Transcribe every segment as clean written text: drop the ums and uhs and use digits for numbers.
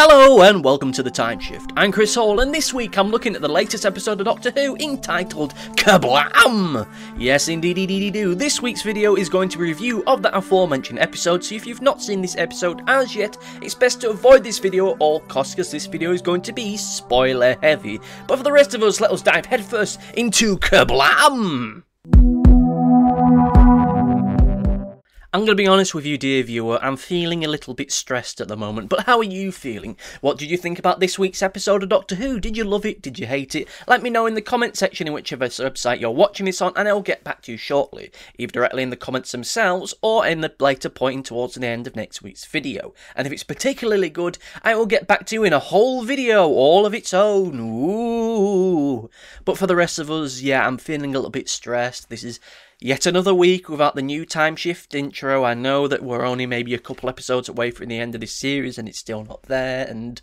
Hello and welcome to the Timeshift. I'm Chris Hall and this week I'm looking at the latest episode of Doctor Who entitled Kerblam! Yes indeed. This week's video is going to be a review of that aforementioned episode, so if you've not seen this episode as yet, it's best to avoid this video at all costs because this video is going to be spoiler heavy. But for the rest of us, let us dive headfirst into Kerblam! I'm going to be honest with you, dear viewer, I'm feeling a little bit stressed at the moment, but how are you feeling? What did you think about this week's episode of Doctor Who? Did you love it? Did you hate it? Let me know in the comment section in whichever website you're watching this on, and I'll get back to you shortly, either directly in the comments themselves, or in the later pointing towards the end of next week's video. And if it's particularly good, I will get back to you in a whole video, all of its own. Ooh. But for the rest of us, yeah, I'm feeling a little bit stressed. This is yet another week without the new Timeshift intro. I know that we're only maybe a couple episodes away from the end of this series and it's still not there, and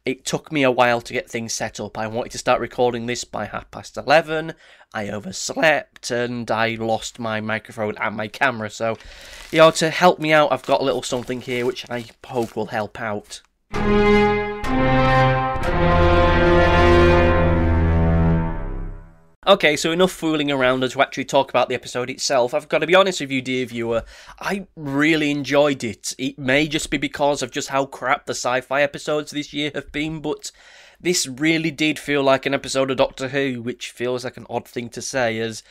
it took me a while to get things set up. I wanted to start recording this by 11:30. I overslept and I lost my microphone and my camera, so, you know, to help me out, I've got a little something here which I hope will help out. Okay, so enough fooling around and to actually talk about the episode itself. I've got to be honest with you, dear viewer, I really enjoyed it. It may just be because of just how crap the sci-fi episodes this year have been, but this really did feel like an episode of Doctor Who, which feels like an odd thing to say, as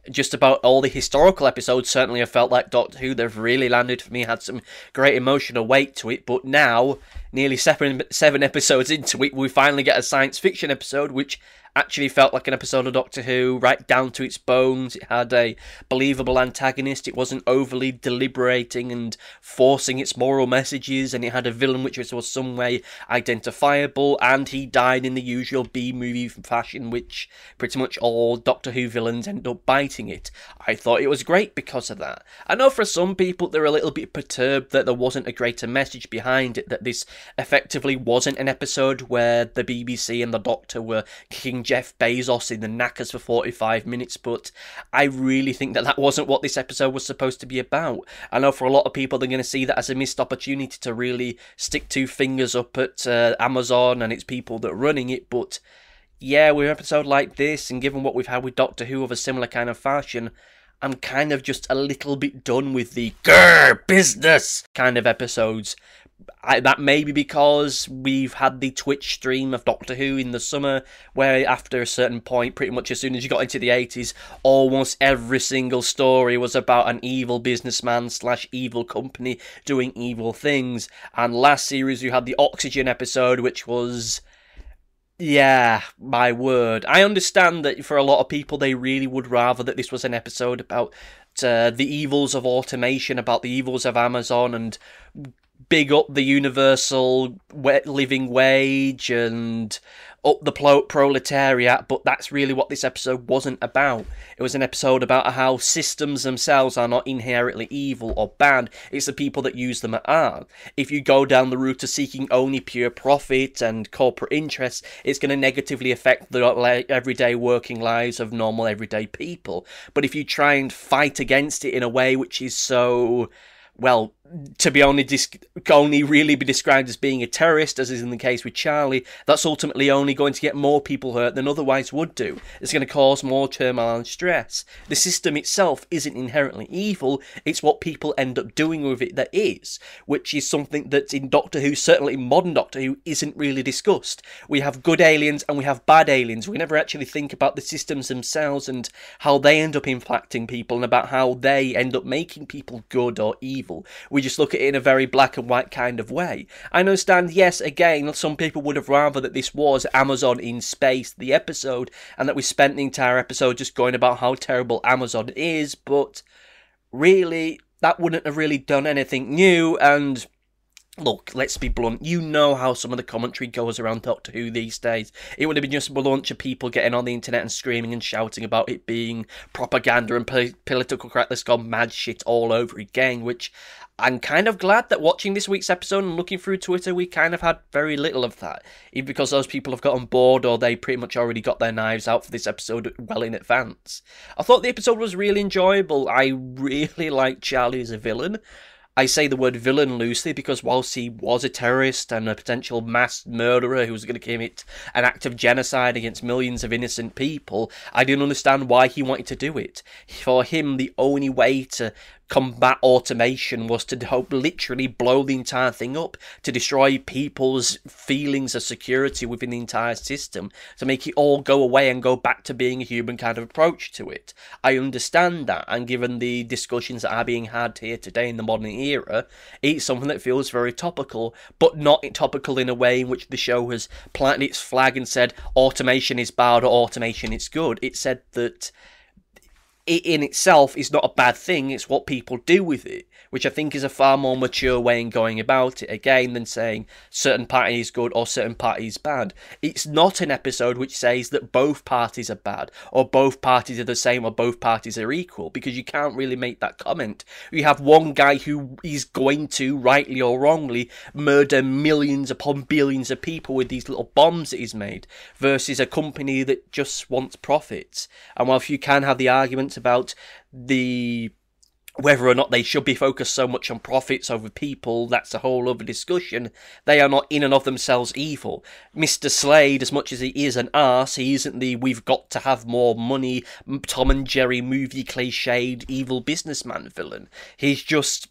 just about all the historical episodes certainly have felt like Doctor Who. They've really landed for me, had some great emotional weight to it, but now, nearly seven episodes into it, we finally get a science fiction episode, which actually felt like an episode of Doctor Who, right down to its bones. It had a believable antagonist, it wasn't overly deliberating and forcing its moral messages, and it had a villain which was some way identifiable, and he died in the usual B-movie fashion, which pretty much all Doctor Who villains end up biting it. I thought it was great because of that. I know for some people they're a little bit perturbed that there wasn't a greater message behind it, that this effectively wasn't an episode where the BBC and the Doctor were kicking Jeff Bezos in the knackers for 45 minutes, but I really think that that wasn't what this episode was supposed to be about. I know for a lot of people they're going to see that as a missed opportunity to really stick two fingers up at Amazon and its people that are running it, but yeah, with an episode like this, and given what we've had with Doctor Who of a similar kind of fashion, I'm kind of just a little bit done with the grr business kind of episodes. That may be because we've had the Twitch stream of Doctor Who in the summer, where after a certain point, pretty much as soon as you got into the 80s, almost every single story was about an evil businessman / evil company doing evil things. And last series we had the Oxygen episode, which was, yeah, my word. I understand that for a lot of people they really would rather that this was an episode about the evils of automation, about the evils of Amazon, and big up the universal living wage and up the proletariat, but that's really what this episode wasn't about. It was an episode about how systems themselves are not inherently evil or bad, it's the people that use them that are. If you go down the route of seeking only pure profit and corporate interests, it's going to negatively affect the everyday working lives of normal everyday people. But if you try and fight against it in a way which is so, well, to be only really be described as being a terrorist, as is in the case with Charlie, that's ultimately only going to get more people hurt than otherwise would do. It's going to cause more turmoil and stress. The system itself isn't inherently evil, it's what people end up doing with it that is, which is something that in Doctor Who, certainly in modern Doctor Who, isn't really discussed. We have good aliens and we have bad aliens. We never actually think about the systems themselves and how they end up impacting people and about how they end up making people good or evil. We just look at it in a very black and white kind of way. I understand, yes, again, some people would have rather that this was Amazon in space, the episode, and that we spent the entire episode just going about how terrible Amazon is, but really, that wouldn't have really done anything new, and look, let's be blunt, you know how some of the commentary goes around Doctor Who these days. It would have been just a bunch of people getting on the internet and screaming and shouting about it being propaganda and political correctness gone mad shit all over again, which I'm kind of glad that watching this week's episode and looking through Twitter, we kind of had very little of that. Either because those people have gotten bored or they pretty much already got their knives out for this episode well in advance. I thought the episode was really enjoyable. I really liked Charlie as a villain. I say the word villain loosely because whilst he was a terrorist and a potential mass murderer who was going to commit an act of genocide against millions of innocent people, I didn't understand why he wanted to do it. For him, the only way to combat automation was to literally blow the entire thing up, to destroy people's feelings of security within the entire system, to make it all go away and go back to being a human kind of approach to it. I understand that, and given the discussions that are being had here today in the modern era, it's something that feels very topical, but not topical in a way in which the show has planted its flag and said automation is bad or automation is good. It said that it in itself is not a bad thing, it's what people do with it, which I think is a far more mature way in going about it, again, than saying certain party is good or certain party is bad. It's not an episode which says that both parties are bad, or both parties are the same, or both parties are equal, because you can't really make that comment. You have one guy who is going to, rightly or wrongly, murder millions upon billions of people with these little bombs that he's made, versus a company that just wants profits. And while you can have the arguments about whether or not they should be focused so much on profits over people, that's a whole other discussion. They are not in and of themselves evil. Mr. Slade, as much as he is an arse, he isn't the we've got to have more money, Tom and Jerry movie cliched evil businessman villain. He's just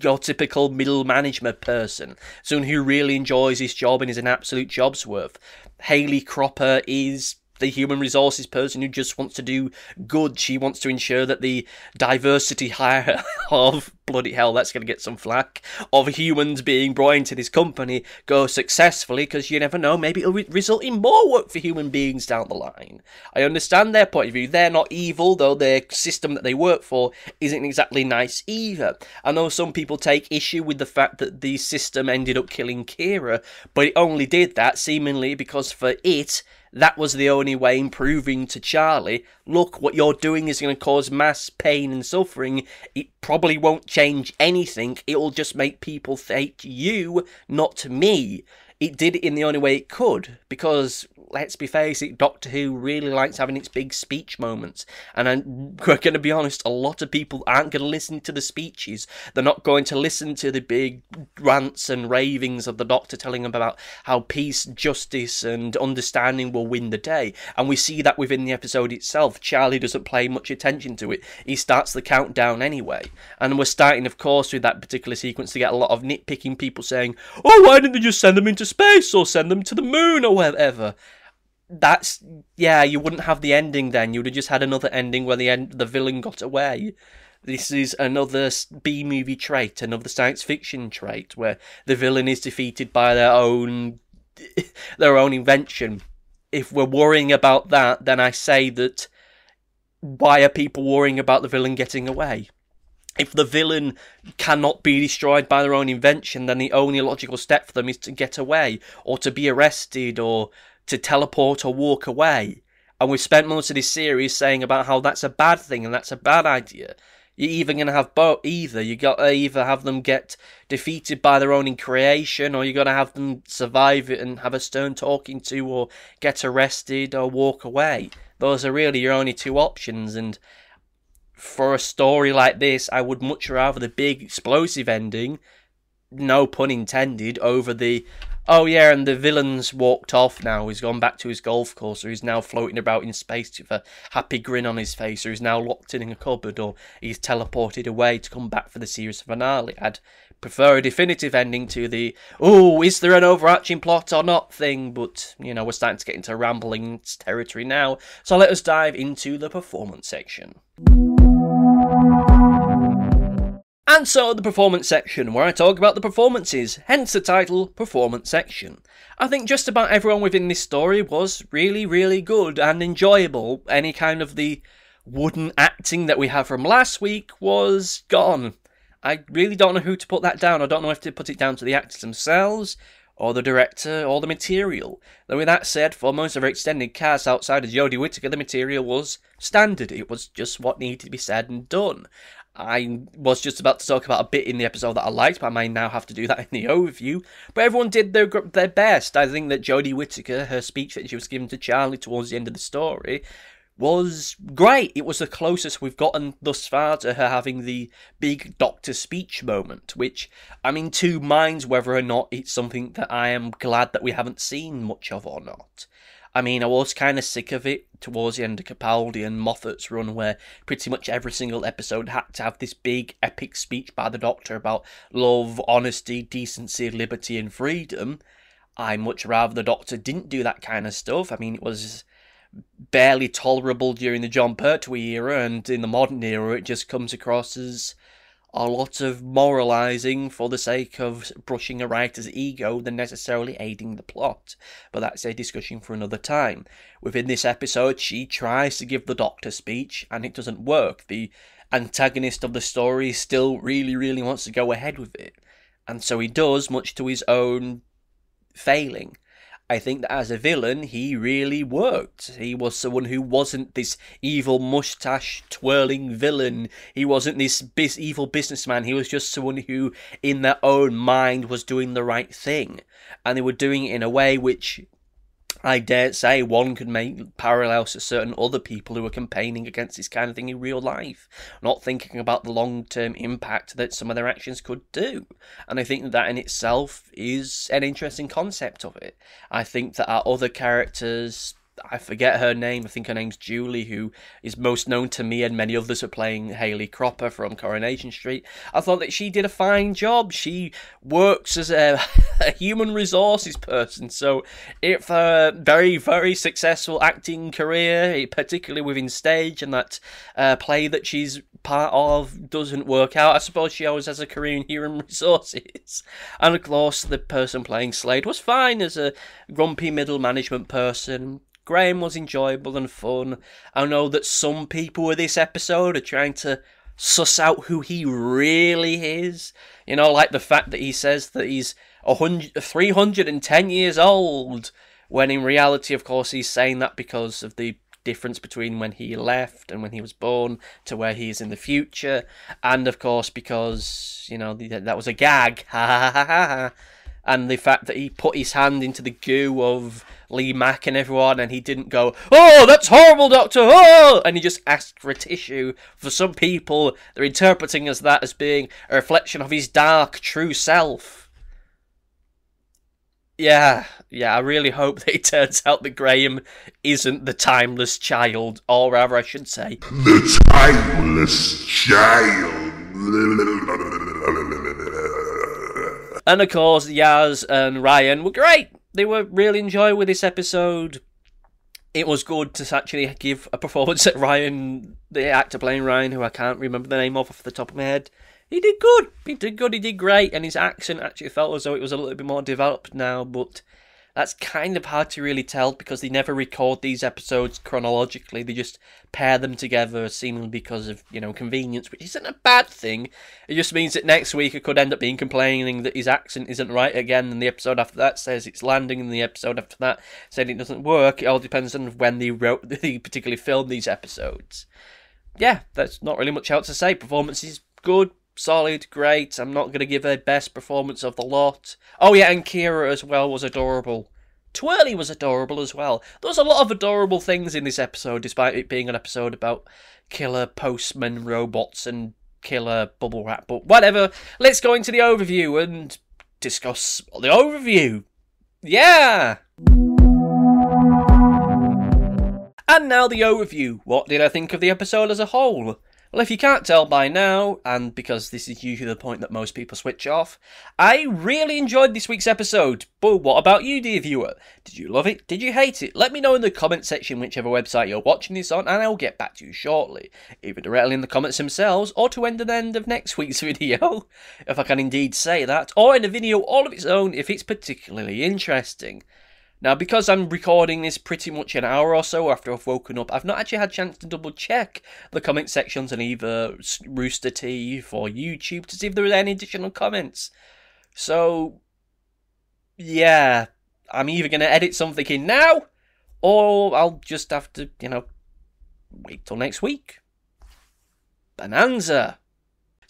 your typical middle management person, someone who really enjoys his job and is an absolute job's worth. Hayley Cropper is the human resources person who just wants to do good. She wants to ensure that the diversity hire of, bloody hell, that's going to get some flack, of humans being brought into this company goes successfully, because you never know, maybe it'll result in more work for human beings down the line. I understand their point of view. They're not evil, though their system that they work for isn't exactly nice either. I know some people take issue with the fact that the system ended up killing Kira, but it only did that seemingly because for it, that was the only way in proving to Charlie, look, what you're doing is going to cause mass pain and suffering. It probably won't change anything. It'll just make people hate you, not me. It did it in the only way it could, because, let's be face it, Doctor Who really likes having its big speech moments. And we're going to be honest, a lot of people aren't going to listen to the speeches. They're not going to listen to the big rants and ravings of the Doctor telling them about how peace, justice and understanding will win the day. And we see that within the episode itself. Charlie doesn't pay much attention to it. He starts the countdown anyway. And we're starting, of course, with that particular sequence to get a lot of nitpicking people saying, oh, why didn't they just send them into space or send them to the moon or whatever? That's, yeah, you wouldn't have the ending then. You would have just had another ending where the villain got away. This is another B-movie trait, another science fiction trait, where the villain is defeated by their own invention. If we're worrying about that, then I say that, why are people worrying about the villain getting away? If the villain cannot be destroyed by their own invention, then the only logical step for them is to get away, or to be arrested, or to teleport or walk away. And we've spent most of this series saying about how that's a bad thing and that's a bad idea. You're even going to have both. You got to either have them get defeated by their own in creation, or you got to have them survive it and have a stern talking to, or get arrested or walk away. Those are really your only two options, and for a story like this, I would much rather the big explosive ending, no pun intended, over the, oh yeah, and the villain's walked off now, he's gone back to his golf course, or he's now floating about in space with a happy grin on his face, or he's now locked in a cupboard, or he's teleported away to come back for the series finale. I'd prefer a definitive ending to the, oh, is there an overarching plot or not thing, but, you know, we're starting to get into rambling territory now, so let us dive into the performance section. And so the performance section, where I talk about the performances, hence the title, Performance Section. I think just about everyone within this story was really, really good and enjoyable. Any kind of the wooden acting that we have from last week was gone. I really don't know who to put that down. I don't know if to put it down to the actors themselves, or the director, or the material. Though with that said, for most of our extended cast outside of Jodie Whittaker, the material was standard. It was just what needed to be said and done. I was just about to talk about a bit in the episode that I liked, but I may now have to do that in the overview. But everyone did their best. I think that Jodie Whittaker, her speech that she was giving to Charlie towards the end of the story, was great. It was the closest we've gotten thus far to her having the big Doctor speech moment, which I'm in two minds whether or not it's something that I am glad that we haven't seen much of or not. I mean, I was kind of sick of it towards the end of Capaldi and Moffat's run, where pretty much every single episode had to have this big epic speech by the Doctor about love, honesty, decency, liberty and freedom. I much rather the Doctor didn't do that kind of stuff. I mean, it was barely tolerable during the Jon Pertwee era, and in the modern era it just comes across as a lot of moralising for the sake of brushing a writer's ego than necessarily aiding the plot. But that's a discussion for another time. Within this episode, she tries to give the Doctor speech, and it doesn't work. The antagonist of the story still really wants to go ahead with it, and so he does, much to his own failing. I think that as a villain, he really worked. He was someone who wasn't this evil moustache-twirling villain. He wasn't this evil businessman. He was just someone who, in their own mind, was doing the right thing. And they were doing it in a way which, I dare say, one could make parallels to certain other people who were campaigning against this kind of thing in real life, not thinking about the long-term impact that some of their actions could do. And I think that in itself is an interesting concept of it. I think that our other characters, I forget her name, I think her name's Julie, who is most known to me and many others for playing Hayley Cropper from Coronation Street. I thought that she did a fine job. She works as a human resources person, so if a very successful acting career, particularly within stage, and that play that she's part of doesn't work out, I suppose she always has a career in human resources. And of course the person playing Slade was fine as a grumpy middle management person. Graham was enjoyable and fun. I know that some people with this episode are trying to suss out who he really is. You know, like the fact that he says that he's 310 years old, when in reality, of course, he's saying that because of the difference between when he left and when he was born to where he is in the future. And of course, because, you know, that was a gag. Ha ha ha ha ha. And the fact that he put his hand into the goo of Lee Mack and everyone, and he didn't go, "Oh, that's horrible, Doctor, oh!" And he just asked for a tissue. For some people, they're interpreting that as being a reflection of his dark, true self. Yeah, I really hope that it turns out that Graham isn't the timeless child, or rather, I should say, the timeless child. And of course, Yaz and Ryan were great. They were really enjoyable with this episode. It was good to actually give a performance at Ryan, the actor playing Ryan, who I can't remember the name of off the top of my head. He did good. He did great. And his accent actually felt as though it was a little bit more developed now, but that's kind of hard to really tell because they never record these episodes chronologically. They just pair them together seemingly because of, you know, convenience, which isn't a bad thing. It just means that next week I could end up being complaining that his accent isn't right again, and the episode after that says it's landing, and the episode after that said it doesn't work. It all depends on when they particularly filmed these episodes. Yeah, that's not really much else to say. Performance is good. Solid, great. I'm not going to give a best performance of the lot. Oh yeah, and Kira as well was adorable. Twirly was adorable as well. There was a lot of adorable things in this episode, despite it being an episode about killer postman robots and killer bubble wrap. But whatever, let's go into the overview and discuss the overview. Yeah! And now the overview. What did I think of the episode as a whole? Well, if you can't tell by now, and because this is usually the point that most people switch off, I really enjoyed this week's episode. But what about you, dear viewer? Did you love it? Did you hate it? Let me know in the comment section whichever website you're watching this on, and I'll get back to you shortly. Either directly in the comments themselves, or to end at the end of next week's video, if I can indeed say that, or in a video all of its own if it's particularly interesting. Now, because I'm recording this pretty much an hour or so after I've woken up, I've not actually had a chance to double check the comment sections on either Rooster Teeth or YouTube to see if there were any additional comments. So, yeah, I'm either going to edit something in now, or I'll just have to, you know, wait till next week. Bonanza!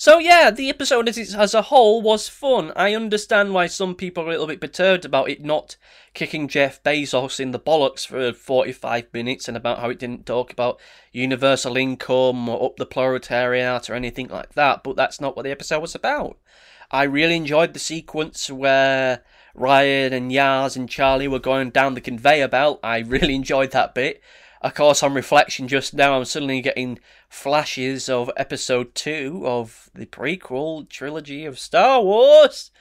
So yeah, the episode as a whole was fun. I understand why some people are a little bit perturbed about it not kicking Jeff Bezos in the bollocks for 45 minutes and about how it didn't talk about universal income or up the proletariat or anything like that, but that's not what the episode was about. I really enjoyed the sequence where Ryan and Yaz and Charlie were going down the conveyor belt. I really enjoyed that bit. Of course, on reflection just now, I'm suddenly getting flashes of episode 2 of the prequel trilogy of Star Wars,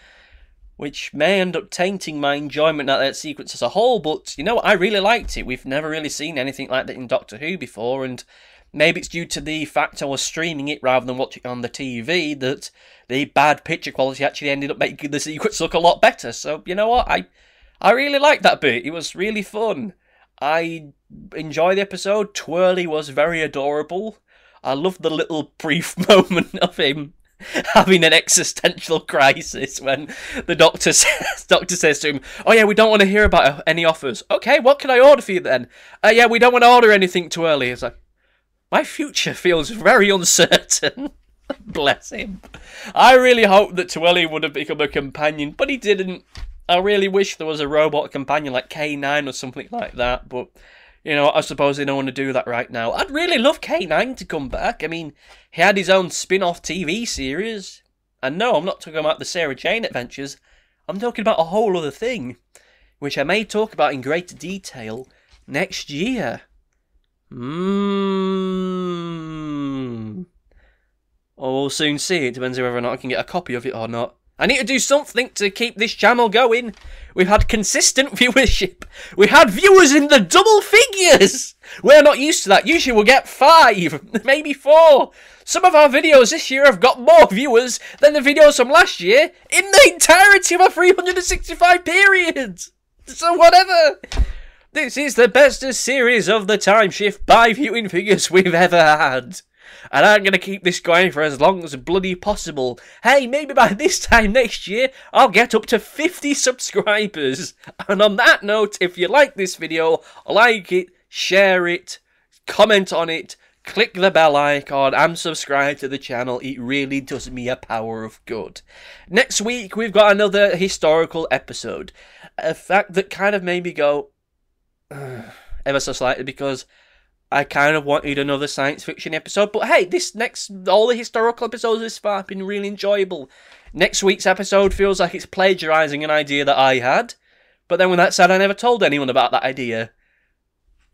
which may end up tainting my enjoyment of that sequence as a whole, but you know what, I really liked it. We've never really seen anything like that in Doctor Who before, and maybe it's due to the fact I was streaming it rather than watching it on the TV that the bad picture quality actually ended up making the sequence look a lot better. So, you know what, I really liked that bit. It was really fun. I enjoyed the episode. Twirly was very adorable. I loved the little brief moment of him having an existential crisis when the doctor says to him, "Oh yeah, we don't want to hear about any offers." "Okay, what can I order for you then?" "Yeah, we don't want to order anything too early." It's like, my future feels very uncertain. Bless him. I really hoped that Twirly would have become a companion, but he didn't. I really wish there was a robot companion like K9 or something like that, but, you know, I suppose they don't want to do that right now. I'd really love K9 to come back. I mean, he had his own spin-off TV series. And no, I'm not talking about the Sarah Jane adventures. I'm talking about a whole other thing, which I may talk about in greater detail next year. Oh, we'll soon see. It depends whether or not I can get a copy of it or not. I need to do something to keep this channel going. We've had consistent viewership. We had viewers in the double figures. We're not used to that. Usually we'll get 5, maybe 4. Some of our videos this year have got more viewers than the videos from last year in the entirety of a 365 period. So whatever. This is the bestest series of the Timeshift by viewing figures we've ever had. And I'm going to keep this going for as long as bloody possible. Hey, maybe by this time next year, I'll get up to 50 subscribers. And on that note, if you like this video, like it, share it, comment on it, click the bell icon, and subscribe to the channel. It really does me a power of good. Next week, we've got another historical episode. A fact that kind of made me go ever so slightly, because I kind of wanted another science fiction episode, but hey, all the historical episodes this far have been really enjoyable. Next week's episode feels like it's plagiarising an idea that I had, but then with that said, I never told anyone about that idea.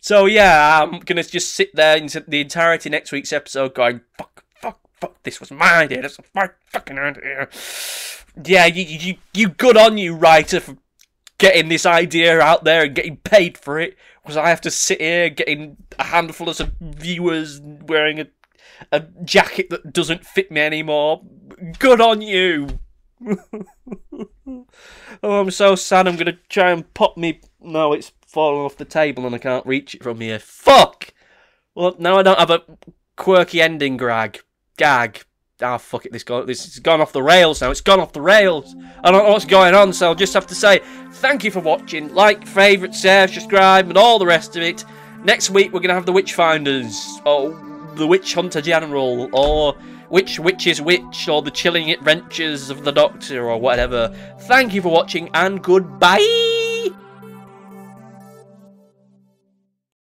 So yeah, I'm going to just sit there into the entirety of next week's episode going, fuck, this was my idea, this was my fucking idea. Yeah, you good on you, writer, for getting this idea out there and getting paid for it. Because I have to sit here getting a handful of viewers wearing a jacket that doesn't fit me anymore. Good on you. Oh, I'm so sad. I'm going to try and pop me... No, it's fallen off the table and I can't reach it from here. Fuck! Well, now I don't have a quirky ending gag. Ah, fuck it, this has gone off the rails now. It's gone off the rails. I don't know what's going on, so I'll just have to say thank you for watching. Like, favourite, share, subscribe, and all the rest of it. Next week, we're going to have the Witchfinders, or the Witch Hunter General, or Which Witch is Which, or the Chilling Adventures of the Doctor, or whatever. Thank you for watching, and goodbye!